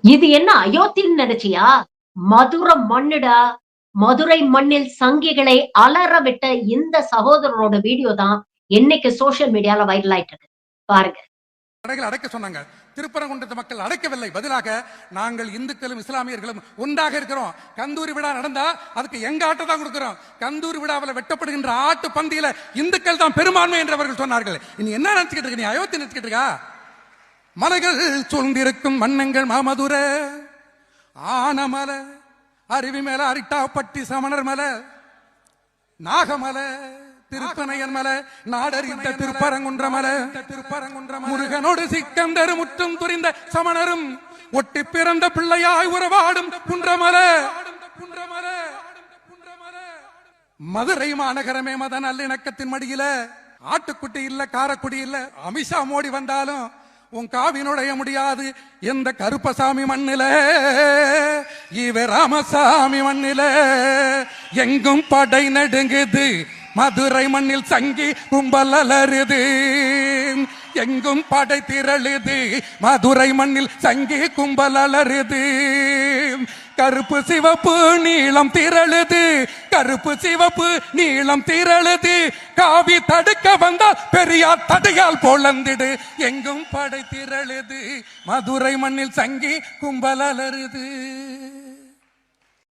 இது என்ன அயோத்தின்னு நினைச்சியா? மதுரை மண்ணுடா. மதுரை மண்ணில் சங்கிகளை அலற விட்ட இந்த சகோதரரோட வீடியோ தான் இன்னைக்கு சோசியல் மீடியால வைரல் ஆயிட்டு இருக்கு. பாருங்க. அடைக்க சொன்னாங்க. திருப்பரங்குன்றத்து மக்கள் அடைக்கவில்லை. பதிலாக நாங்கள் இந்துக்களும் இஸ்லாமியர்களும் ஒன்றாக இருக்கிறோம். கந்தூரி விழா நடந்தா அதுக்கு எங்க ஆட்டை தான் கொடுக்கிறோம். கந்தூரி விழாவில் வெட்டப்படுகின்ற ஆட்டு பந்தியில இந்துக்கள் தான் பெரும்பான்மை என்று அவர்கள் சொன்னார்கள். நீ என்ன நினைச்சுக்கிட்டு இருக்க? நீ அயோத்தி நினைச்சுக்கிட்டு இருக்கா? மலைகள் சூழ்ந்திருக்கும் மன்னங்கள் மாமதுர ஆனமல அருவி மேல அரிட்டாப்பட்டி சமணர் மலை நாகமலை திருப்பனையன் மலை நாடறிந்த திருப்பரங்குன்ற மலை முருகனோடு சிக்கந்தர் முற்றும் துரிந்த சமணரும் ஒட்டி பிறந்த பிள்ளையாய் உறவாடும் குன்றமலை மதுரை மாநகரமே மத நல்லிணக்கத்தின் மடியில ஆட்டுக்குட்டி இல்ல காரக்குடி இல்ல. அமித்ஷா மோடி வந்தாலும் உன் காவி நுழைய முடியாது எந்த கருப்பசாமி மண்ணில இவ ராமசாமி மண்ணில. எங்கும் படை நடுங்குது மதுரை மண்ணில் சங்கி கும்பல் அலறுது. எங்கும் படை திரளுது மதுரை மண்ணில் சங்கி கும்பல் அலறுது. கருப்பு சிவப்பு நீளம் திரளுது. கருப்பு சிவப்பு நீளம் திரளுது. காவி தடுக்க வந்தால் பெரியார் தடையால் பொழந்திடு. எங்கும் படை திரளுது மதுரை மண்ணில் சங்கி கும்பல் அலறுது.